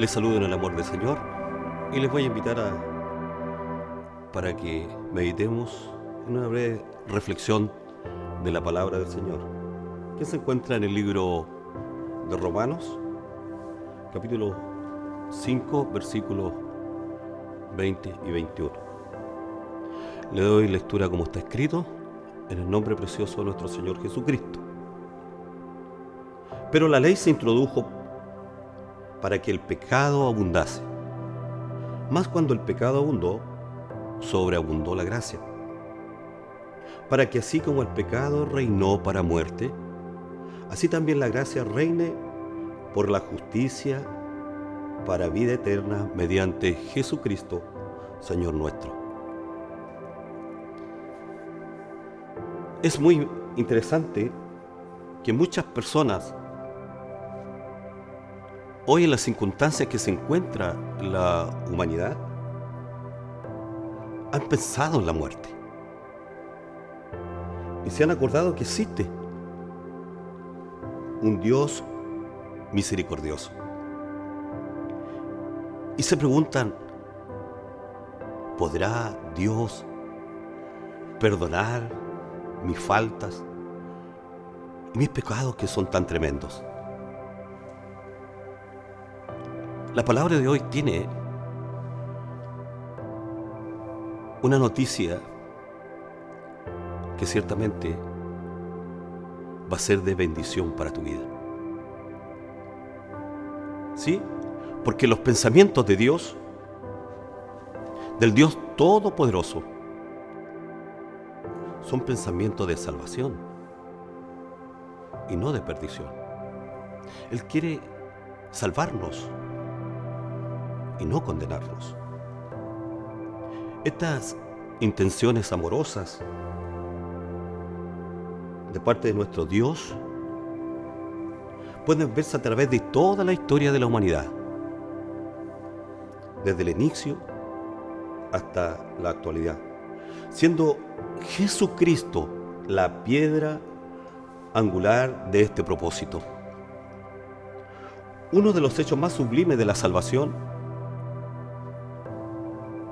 Les saludo en el amor del Señor y les voy a invitar para que meditemos en una breve reflexión de la palabra del Señor, que se encuentra en el libro de Romanos, capítulo 5, versículos 20 y 21. Le doy lectura como está escrito, en el nombre precioso de nuestro Señor Jesucristo. Pero la ley se introdujo para que el pecado abundase. Mas cuando el pecado abundó, sobreabundó la gracia. Para que así como el pecado reinó para muerte, así también la gracia reine por la justicia para vida eterna mediante Jesucristo, Señor nuestro. Es muy interesante que muchas personas hoy, en las circunstancias que se encuentra la humanidad, han pensado en la muerte y se han acordado que existe un Dios misericordioso. Y se preguntan, ¿podrá Dios perdonar mis faltas y mis pecados que son tan tremendos? La palabra de hoy tiene una noticia que ciertamente va a ser de bendición para tu vida. ¿Sí? Porque los pensamientos de Dios, del Dios Todopoderoso, son pensamientos de salvación y no de perdición. Él quiere salvarnos y no condenarnos. Estas intenciones amorosas de parte de nuestro Dios pueden verse a través de toda la historia de la humanidad, desde el inicio hasta la actualidad, siendo Jesucristo la piedra angular de este propósito. Uno de los hechos más sublimes de la salvación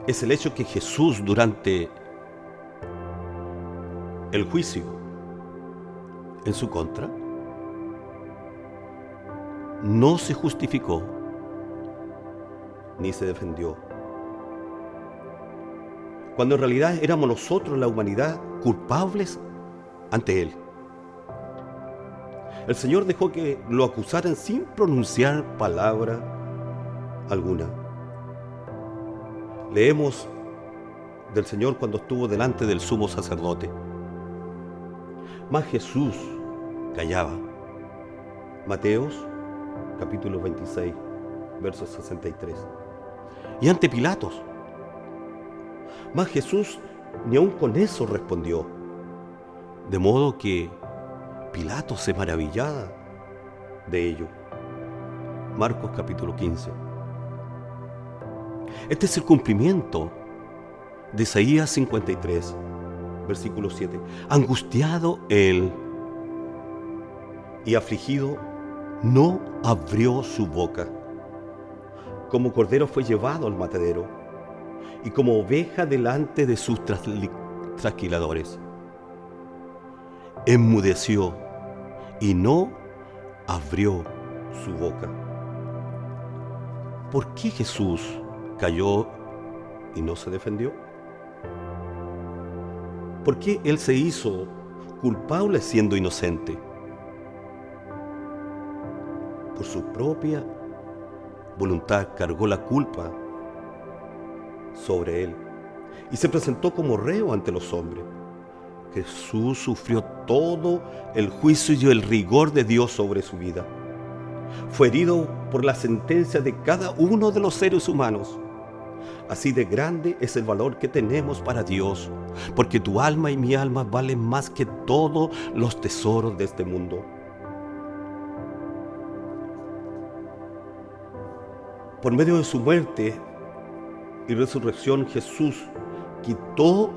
es el hecho que Jesús, durante el juicio en su contra, no se justificó ni se defendió, cuando en realidad éramos nosotros, la humanidad, culpables ante Él. El Señor dejó que lo acusaran sin pronunciar palabra alguna. Leemos del Señor cuando estuvo delante del sumo sacerdote. Mas Jesús callaba. Mateos, capítulo 26, verso 63. Y ante Pilatos. Mas Jesús ni aun con eso respondió. De modo que Pilatos se maravillaba de ello. Marcos, capítulo 15. Este es el cumplimiento de Isaías 53, versículo 7. Angustiado él y afligido, no abrió su boca. Como cordero fue llevado al matadero, y como oveja delante de sus trasquiladores. Enmudeció y no abrió su boca. ¿Por qué Jesús cayó y no se defendió? ¿Por qué Él se hizo culpable siendo inocente? Por su propia voluntad cargó la culpa sobre Él y se presentó como reo ante los hombres. Jesús sufrió todo el juicio y el rigor de Dios sobre su vida. Fue herido por la sentencia de cada uno de los seres humanos. Así de grande es el valor que tenemos para Dios, porque tu alma y mi alma valen más que todos los tesoros de este mundo. Por medio de su muerte y resurrección, Jesús quitó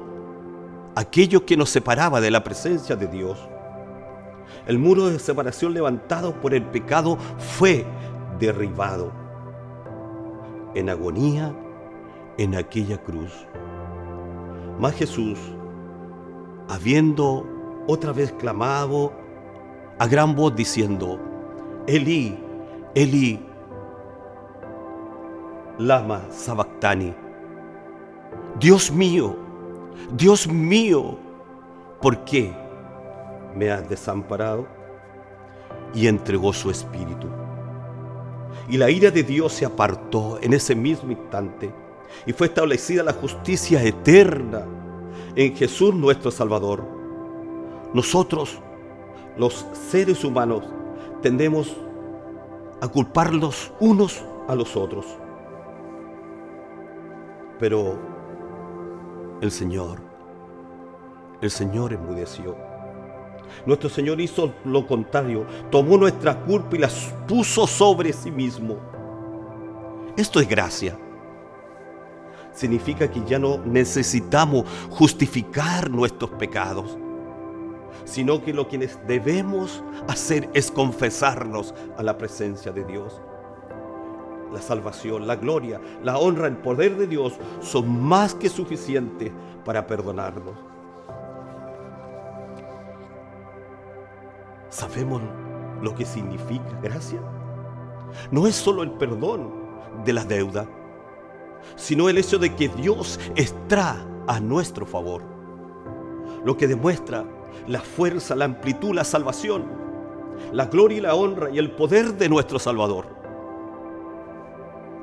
aquello que nos separaba de la presencia de Dios. El muro de separación levantado por el pecado fue derribado. en agonía en aquella cruz. Mas Jesús, habiendo otra vez clamado a gran voz diciendo: Elí, Elí, lama sabactani, Dios mío, ¿por qué me has desamparado? Y entregó su espíritu. Y la ira de Dios se apartó en ese mismo instante, y fue establecida la justicia eterna en Jesús nuestro Salvador. Nosotros, los seres humanos, tendemos a culparlos unos a los otros. Pero el Señor enmudeció. Nuestro Señor hizo lo contrario, tomó nuestra culpa y la puso sobre sí mismo. Esto es gracia. Significa que ya no necesitamos justificar nuestros pecados, sino que lo que debemos hacer es confesarnos a la presencia de Dios. La salvación, la gloria, la honra, el poder de Dios son más que suficientes para perdonarnos. ¿Sabemos lo que significa gracia? No es solo el perdón de la deuda, sino el hecho de que Dios está a nuestro favor, lo que demuestra la fuerza, la amplitud, la salvación, la gloria y la honra y el poder de nuestro Salvador,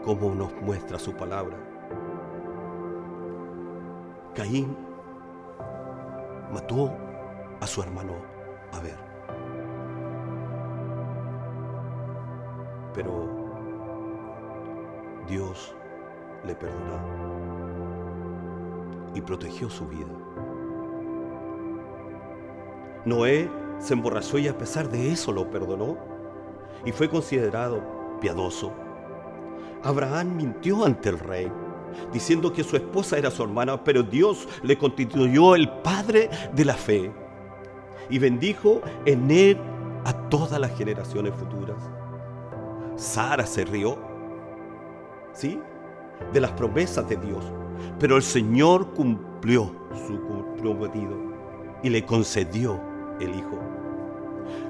como nos muestra su palabra. Caín mató a su hermano Abel, pero Dios le perdonó y protegió su vida. Noé se emborrachó y a pesar de eso lo perdonó y fue considerado piadoso. Abraham mintió ante el rey, diciendo que su esposa era su hermana, pero Dios le constituyó el padre de la fe y bendijo en él a todas las generaciones futuras. Sara se rió, ¿sí?, de las promesas de Dios, pero el Señor cumplió su prometido y le concedió el hijo.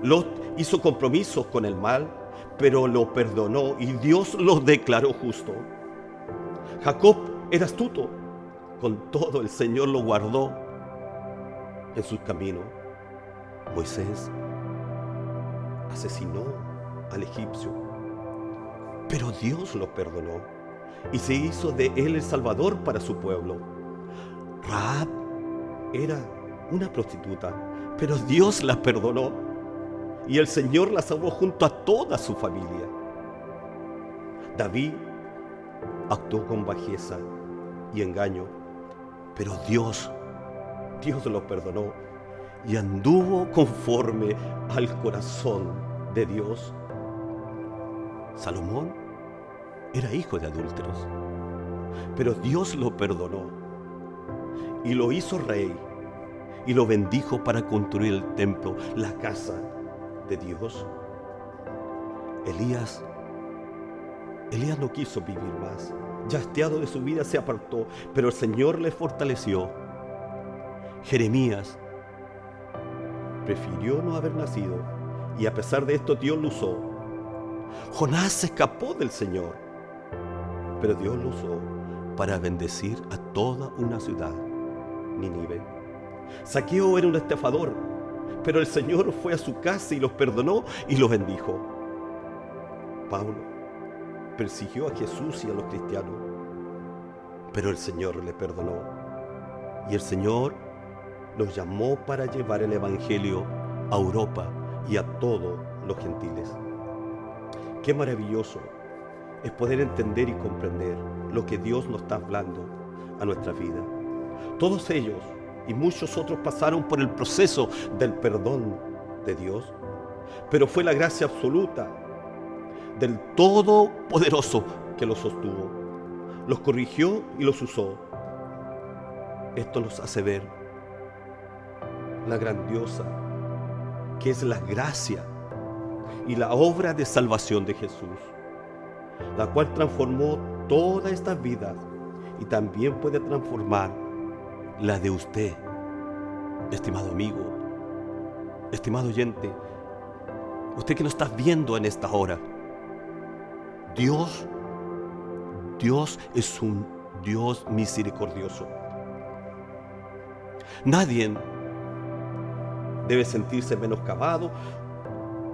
Lot hizo compromisos con el mal, pero lo perdonó y Dios lo declaró justo. Jacob era astuto, con todo el Señor lo guardó en sus caminos. Moisés asesinó al egipcio, pero Dios lo perdonó y se hizo de él el Salvador para su pueblo. Rahab era una prostituta, pero Dios la perdonó y el Señor la salvó junto a toda su familia. David actuó con bajeza y engaño, pero Dios lo perdonó y anduvo conforme al corazón de Dios. Salomón era hijo de adúlteros, pero Dios lo perdonó y lo hizo rey y lo bendijo para construir el templo, la casa de Dios. Elías no quiso vivir más, ya hastiado de su vida se apartó, pero el Señor le fortaleció. Jeremías prefirió no haber nacido y a pesar de esto Dios lo usó. Jonás se escapó del Señor, pero Dios lo usó para bendecir a toda una ciudad, Nínive. Zaqueo era un estafador, pero el Señor fue a su casa y los perdonó y los bendijo. Pablo persiguió a Jesús y a los cristianos, pero el Señor le perdonó y el Señor los llamó para llevar el Evangelio a Europa y a todos los gentiles. Qué maravilloso es poder entender y comprender lo que Dios nos está hablando a nuestra vida. Todos ellos y muchos otros pasaron por el proceso del perdón de Dios, pero fue la gracia absoluta del Todopoderoso que los sostuvo, los corrigió y los usó. Esto nos hace ver la grandiosa que es la gracia y la obra de salvación de Jesús, la cual transformó todas estas vidas y también puede transformar la de usted, estimado amigo, estimado oyente, usted que nos está viendo en esta hora. Dios es un Dios misericordioso. Nadie debe sentirse menoscabado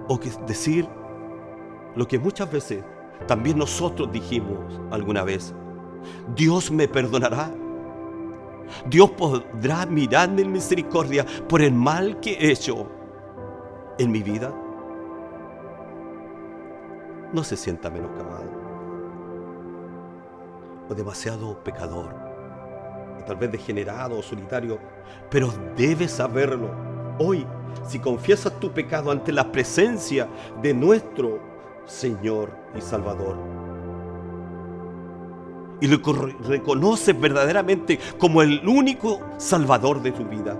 o decir lo que muchas veces también nosotros dijimos alguna vez: Dios me perdonará. Dios podrá mirarme en misericordia por el mal que he hecho en mi vida. No se sienta menoscabado o demasiado pecador, o tal vez degenerado o solitario, pero debes saberlo. Hoy, si confiesas tu pecado ante la presencia de nuestro Señor y Salvador, y lo reconoces verdaderamente como el único Salvador de tu vida,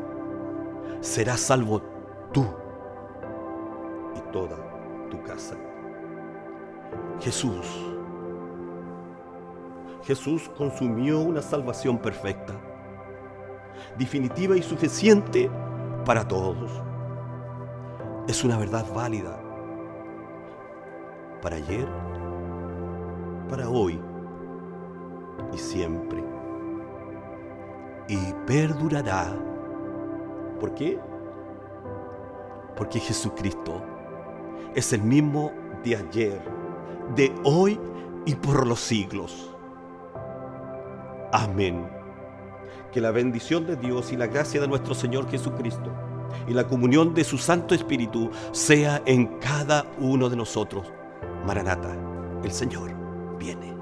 serás salvo tú y toda tu casa. Jesús consumió una salvación perfecta, definitiva y suficiente para todos. Es una verdad válida para ayer, para hoy y siempre. Y perdurará. ¿Por qué? Porque Jesucristo es el mismo de ayer, de hoy y por los siglos. Amén. Que la bendición de Dios y la gracia de nuestro Señor Jesucristo y la comunión de su Santo Espíritu sea en cada uno de nosotros. Maranata, el Señor viene.